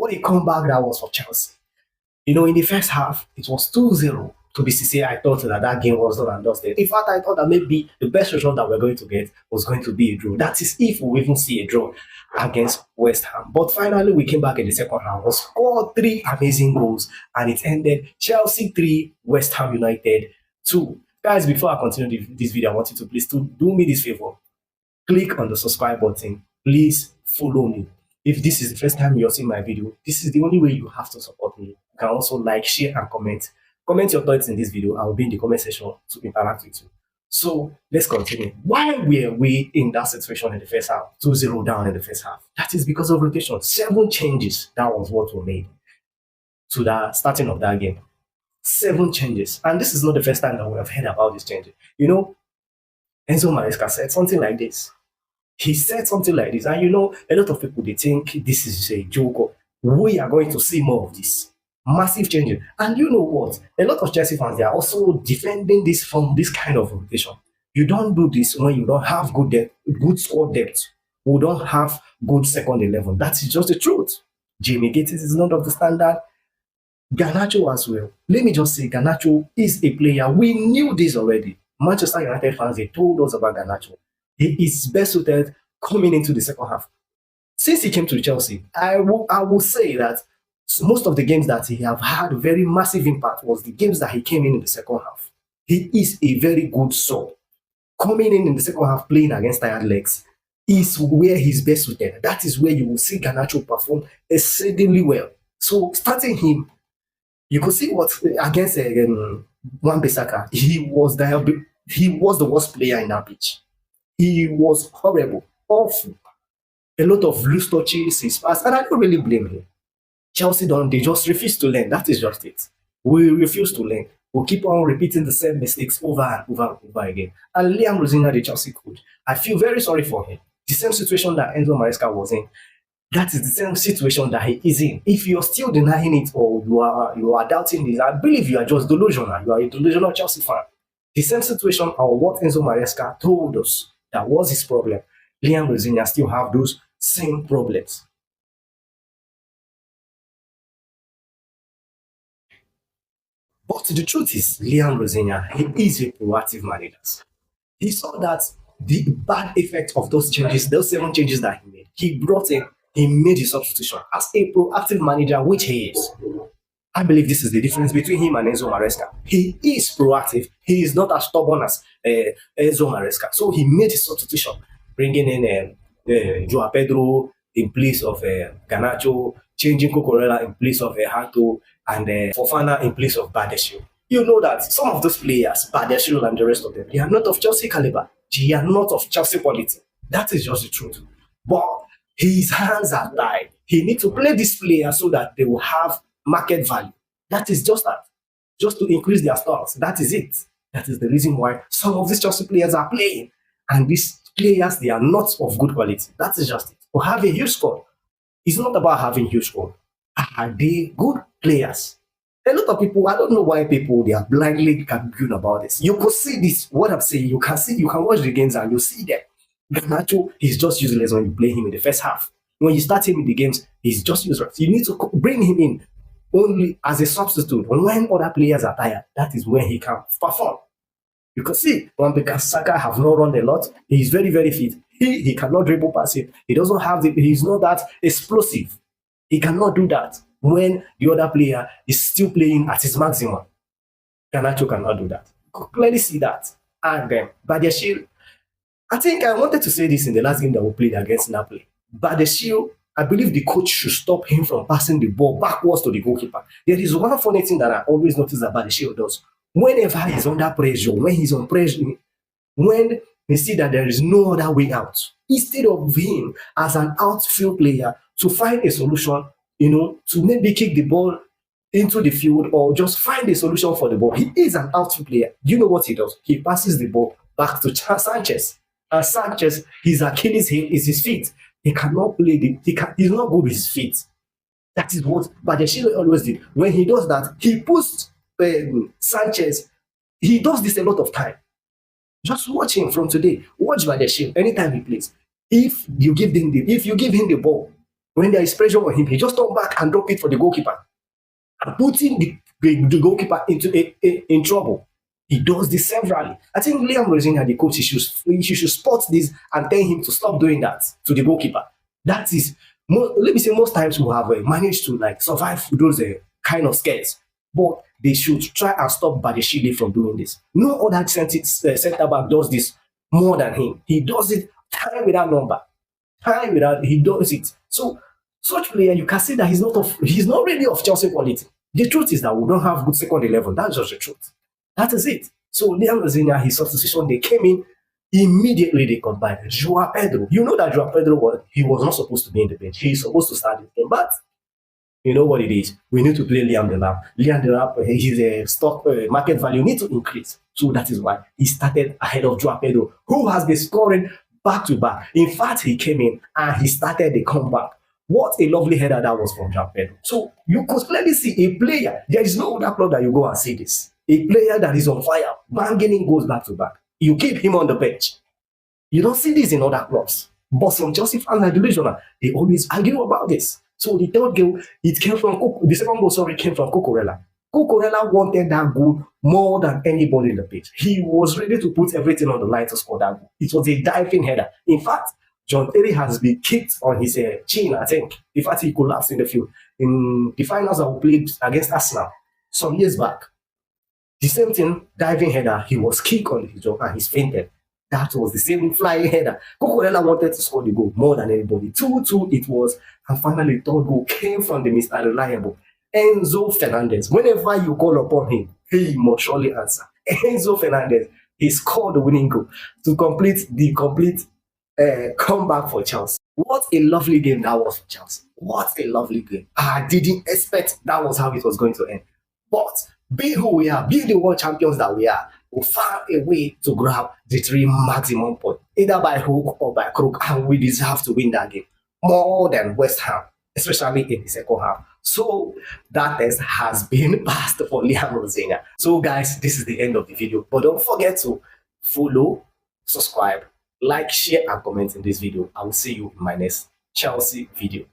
What a comeback that was for Chelsea. You know, in the first half, it was 2-0 to BCCA. I thought that game was done and dusted. In fact, I thought that maybe the best result that we're going to get was going to be a draw. That is, if we even see a draw against West Ham. But finally, we came back in the second half, we scored three amazing goals, and it ended Chelsea 3, West Ham United 2. Guys, before I continue this video, I want you to please do me this favor. Click on the subscribe button. Please follow me. If this is the first time you're seeing my video, this is the only way you have to support me. You can also like, share, and comment. Comment your thoughts in this video. I will be in the comment section to interact with you. So let's continue. Why were we in that situation in the first half? 2-0 down in the first half. That is because of rotation. 7 changes. That was what we made to the starting of that game. 7 changes. And this is not the first time that we have heard about this change. You know, Enzo Maresca said something like this. He said something like this, and you know, a lot of people, they think this is a joke. We are going to see more of this massive changes. And you know what? A lot of Chelsea fans, they are also defending this from this kind of rotation. You don't do this when you don't have good depth, good squad depth. We don't have good second 11. That is just the truth. Jamie Gates is not of the standard. Garnacho as well. Let me just say, Garnacho is a player. We knew this already. Manchester United fans, they told us about Garnacho. He is best suited coming into the second half. Since he came to Chelsea, I will say that most of the games that he have had very massive impact was the games that he came in the second half. He is a very good sub. Coming in the second half, playing against tired legs, is where he's best suited. That is where you will see Garnacho perform exceedingly well. So starting him, you could see what against Wan-Bissaka, he was the worst player in that pitch. He was horrible, awful. A lot of loose touches, his pass, and I don't really blame him. Chelsea they just refuse to learn. That is just it. We refuse to learn. We'll keep on repeating the same mistakes over and over and over again. And Liam Rosina, the Chelsea coach, I feel very sorry for him. The same situation that Enzo Maresca was in, that is the same situation that he is in. If you're still denying it or you are doubting this, I believe you are just delusional. You are a delusional Chelsea fan. The same situation or what Enzo Maresca told us that was his problem. Liam Rosina still have those same problems. But the truth is, Liam Rosina, he is a proactive manager. He saw that the bad effect of those changes, those 7 changes that he made, he brought in, he made his substitution as a proactive manager, which he is. I believe this is the difference between him and Enzo Maresca. He is proactive. He is not as stubborn as Enzo Maresca. So he made his substitution, bringing in Joao Pedro in place of Garnacho, changing Cucurella in place of Hato, and Fofana in place of Badiashile. You know that some of those players, Badiashile and the rest of them, they are not of Chelsea caliber. They are not of Chelsea quality. That is just the truth. But his hands are tied. He needs to play these players so that they will have market value. That is just that. Just to increase their stocks. That is it. That is the reason why some of these Chelsea players are playing. And these players, they are not of good quality. That is just it. To have a huge squad, it's not about having huge squad. Are they good players? A lot of people, I don't know why people, they are blindly arguing about this. You could see this, what I'm saying, you can watch the games and you see that Garnacho is just useless when you play him in the first half. When you start him in the games, he's just useless. You need to bring him in only as a substitute. When other players are tired, that is when he can perform. You can see Wan-Bissaka have not run a lot. He is very, very fit. He cannot dribble past it. He doesn't have he's not that explosive. He cannot do that when the other player is still playing at his maximum. Garnacho cannot do that. You can clearly see that. And then Badiashile, I think I wanted to say this in the last game that we played against Napoli. Badiashile, I believe the coach should stop him from passing the ball backwards to the goalkeeper. There is one funny thing that I always notice that Badiashile does. Whenever he's under pressure, when he's on pressure, when they see that there is no other way out, instead of him as an outfield player to find a solution, to maybe kick the ball into the field or just find a solution for the ball. He is an outfield player. You know what he does? He passes the ball back to Sanchez. And Sanchez, his Achilles heel is his feet. He cannot play he's not good with his feet. That is what Badiashile always did. When he does that, he puts Sanchez. He does this a lot of time. Just watch him from today. Watch Badiashile anytime he plays. If you give him the ball, When there is pressure on him, he just turn back and drop it for the goalkeeper and putting the goalkeeper in trouble. He does this severally. I think Liam Rosina, the coach, he should spot this and tell him to stop doing that to the goalkeeper. That is, let me say, most times we have managed to like survive those kind of scares, but they should try and stop Badeshile from doing this. No other centre back does this more than him. He does it time without number, time without he does it. So such player, you can see that he's not really of Chelsea quality. The truth is that we don't have good second 11. That's just the truth. That is it. So Liam Rosina, his substitution, they came in immediately. They combined Joao Pedro. You know that Joao Pedro was not supposed to be in the bench. He's supposed to start the game, but you know what it is. We need to play Liam Delap. Liam Delap, his stock market value need to increase. So that is why he started ahead of Joao Pedro, who has been scoring back to back. In fact, he came in and he started the comeback. What a lovely header that was from Joao Pedro. So you could clearly see a player. There is no other club that you go and see this. A player that is on fire, banging in goals back to back. You keep him on the bench. You don't see this in other clubs. But some Chelsea fans are delusional. They always argue about this. So the third goal, the second goal, sorry, came from Cucurella. Cucurella wanted that goal more than anybody in the pitch. He was ready to put everything on the line to score that goal. It was a diving header. In fact, John Terry has been kicked on his chin, I think. In fact, he collapsed in the field. In the finals that we played against Arsenal some years back, the same thing, diving header, he was kicked on his jaw and he's fainted. That was the same flying header. Cucurella wanted to score the goal more than anybody. 2-2 it was. And finally, the third goal came from the Mr. Reliable, Enzo Fernandez. Whenever you call upon him, he must surely answer. Enzo Fernandez, he scored the winning goal to complete the comeback for Chelsea. What a lovely game that was for Chelsea. What a lovely game. I didn't expect that was how it was going to end. But being who we are, being the world champions that we are, we found a way to grab the 3 maximum points, either by hook or by crook, and we deserve to win that game more than West Ham, especially in the second half. So that test has been passed for Liam Rosina. So guys, this is the end of the video, but don't forget to follow, subscribe, like, share, and comment in this video. I will see you in my next Chelsea video.